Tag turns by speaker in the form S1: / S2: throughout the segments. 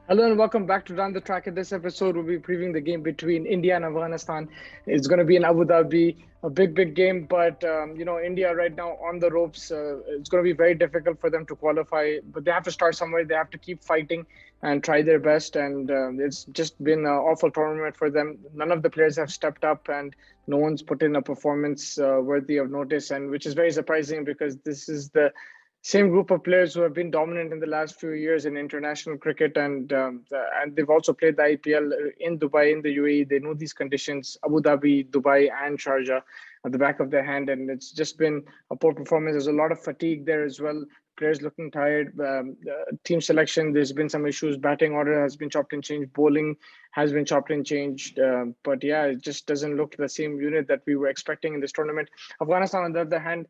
S1: Hello and welcome back to Down the Track. In this episode, we'll be previewing the game between India and Afghanistan. It's going to be in Abu Dhabi, a big game. But India right now on the ropes. It's going to be very difficult for them to qualify. But they have to start somewhere. They have to keep fighting and try their best. And it's just been an awful tournament for them. None of the players have stepped up, and no one's put in a performance worthy of notice. And which is very surprising because this is the same group of players who have been dominant in the last few years in international cricket, and they've also played the IPL in Dubai, in the UAE. They know these conditions, Abu Dhabi, Dubai, and Sharjah at the back of their hand, and it's just been a poor performance. There's a lot of fatigue there as well. Players looking tired. Team selection, there's been some issues. Batting order has been chopped and changed. Bowling has been chopped and changed. But yeah, it just doesn't look the same unit that we were expecting in this tournament. Afghanistan, on the other hand,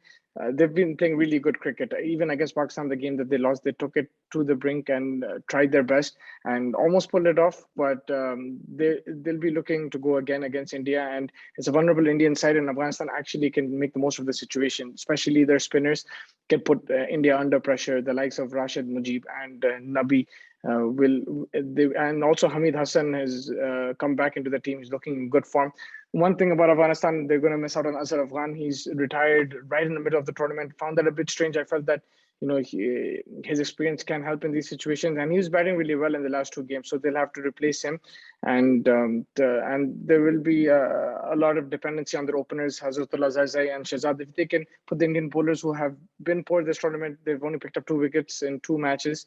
S1: they've been playing really good cricket. Even against Pakistan, the game that they lost, they took it to the brink and tried their best and almost pulled it off. But they'll be looking to go again against India, and it's a vulnerable Indian side, and Afghanistan actually can make the most of the situation, especially their spinners can put India under pressure. The likes of Rashid, Mujib, and Nabi and also Hamid Hassan has come back into the team. He's looking in good form. One thing about Afghanistan, they're going to miss out on Asad Afghan. He's retired right in the middle of the tournament. Found that a bit strange. I felt that his experience can help in these situations, and he was batting really well in the last two games. So they'll have to replace him, and there will be a lot of dependency on their openers, Hazratullah Zaizai and Shahzad. If they can put the Indian bowlers who have been poor this tournament, they've only picked up 2 wickets in 2 matches.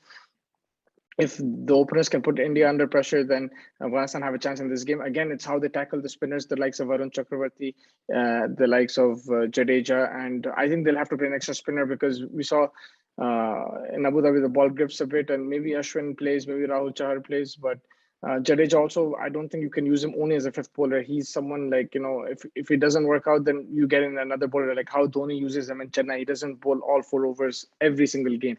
S1: If the openers can put India under pressure, then Afghanistan have a chance in this game. Again, it's how they tackle the spinners, the likes of Varun Chakravarti, the likes of Jadeja, and I think they'll have to play an extra spinner because we saw in Abu Dhabi the ball grips a bit, and maybe Ashwin plays, maybe Rahul Chahar plays, but Jadeja also, I don't think you can use him only as a fifth bowler. He's someone like, if it doesn't work out, then you get in another bowler, like how Dhoni uses him in Chennai. He doesn't bowl all 4 overs every single game.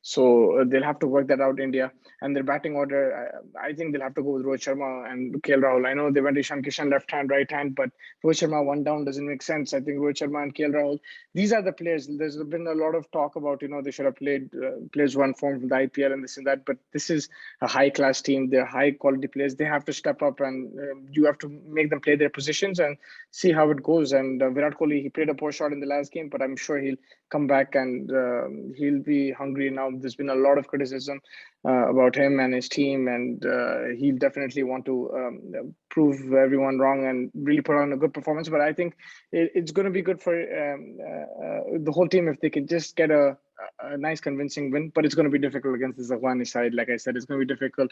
S1: So they'll have to work that out, India. And their batting order, I think they'll have to go with Rohit Sharma and KL Rahul. I know they went Ishan Kishan left hand, right hand, but Rohit Sharma one down doesn't make sense. I think Rohit Sharma and KL Rahul, these are the players. There's been a lot of talk about, they should have played players one form from the IPL and this and that. But this is a high class team. They're high quality players. They have to step up, and you have to make them play their positions and see how it goes. And Virat Kohli, he played a poor shot in the last game, but I'm sure he'll come back and he'll be hungry now. There's been a lot of criticism about him and his team, and he'll definitely want to prove everyone wrong and really put on a good performance. But I think it's going to be good for the whole team if they can just get a nice convincing win, but it's going to be difficult against this Afghani side. Like I said, it's going to be difficult.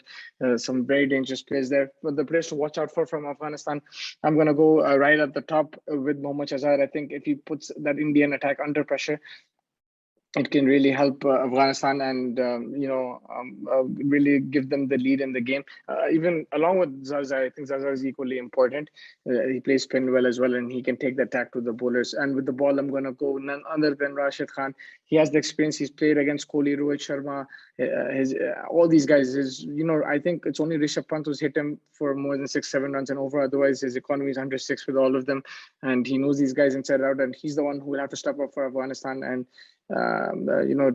S1: Some very dangerous players there. But the players to watch out for from Afghanistan, I'm going to go right at the top with Mohammad Shahzad. I think if he puts that Indian attack under pressure, it can really help Afghanistan and really give them the lead in the game. Even along with Zaza, I think Zaza is equally important. He plays spin well as well, and he can take the attack to the bowlers. And with the ball, I'm going to go none other than Rashid Khan. He has the experience. He's played against Kohli, Rohit Sharma, all these guys. I think it's only Rishabh Pant who's hit him for more than 6-7 runs and over. Otherwise, his economy is 106 with all of them, and he knows these guys inside out. And he's the one who will have to step up for Afghanistan and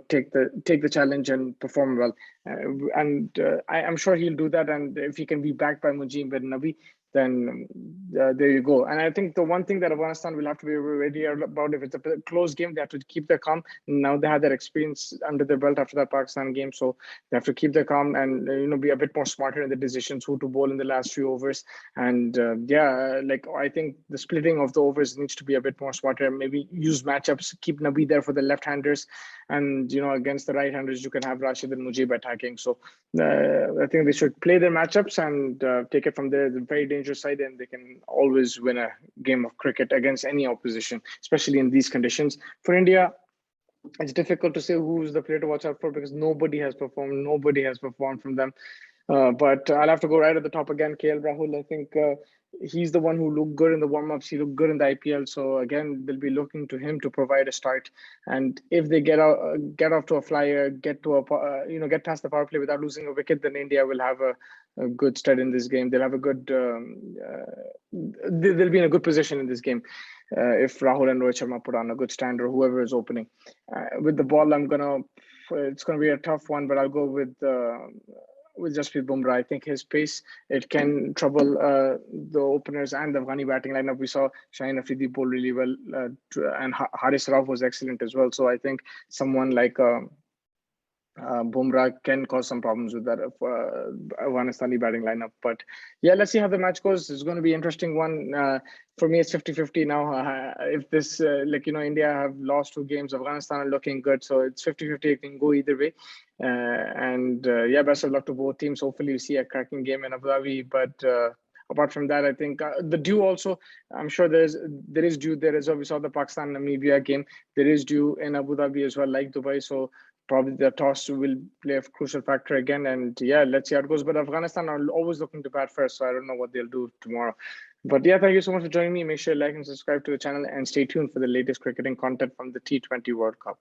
S1: take the challenge and perform well. I'm sure he'll do that. And if he can be backed by Mujib and Nabi, then there you go. And I think the one thing that Afghanistan will have to be ready about, if it's a close game, they have to keep their calm. Now they have that experience under their belt after that Pakistan game, so they have to keep their calm and be a bit more smarter in the decisions who to bowl in the last few overs. And I think the splitting of the overs needs to be a bit more smarter. Maybe use matchups, keep Nabi there for the left-handers, and against the right-handers you can have Rashid and Mujib attacking. So I think they should play their matchups and take it from there. The very dangerous side, and they can always win a game of cricket against any opposition, especially in these conditions. For India, it's difficult to say who's the player to watch out for because nobody has performed. Nobody has performed from them. But I'll have to go right at the top again. KL Rahul, I think he's the one who looked good in the warm-ups. He looked good in the IPL. So again, they'll be looking to him to provide a start. And if they get off to a flyer, get past the power play without losing a wicket, then India will have a good start in this game. They'll have a good. They'll be in a good position in this game. If Rahul and Rohit Sharma put on a good stand, or whoever is opening. With the ball, it's gonna be a tough one, but I'll go with with Jasprit Bumrah. I think his pace, it can trouble the openers and the Afghani batting lineup. We saw Shaheen Afridi bowl really well, and Haris Rauf was excellent as well. So I think someone like Bumrah can cause some problems with that Afghanistani batting lineup. But yeah, let's see how the match goes. It's going to be an interesting one. For me, it's 50-50 now. If this, India have lost 2 games, Afghanistan are looking good. So it's 50-50. It can go either way. Yeah, best of luck to both teams. Hopefully, we see a cracking game in Abu Dhabi. But apart from that, I think the due also, I'm sure there is due there as well. We saw the Pakistan Namibia game. There is due in Abu Dhabi as well, like Dubai. So probably the toss will play a crucial factor again. And yeah, let's see how it goes. But Afghanistan are always looking to bat first, so I don't know what they'll do tomorrow. But yeah, thank you so much for joining me. Make sure you like and subscribe to the channel and stay tuned for the latest cricketing content from the T20 World Cup.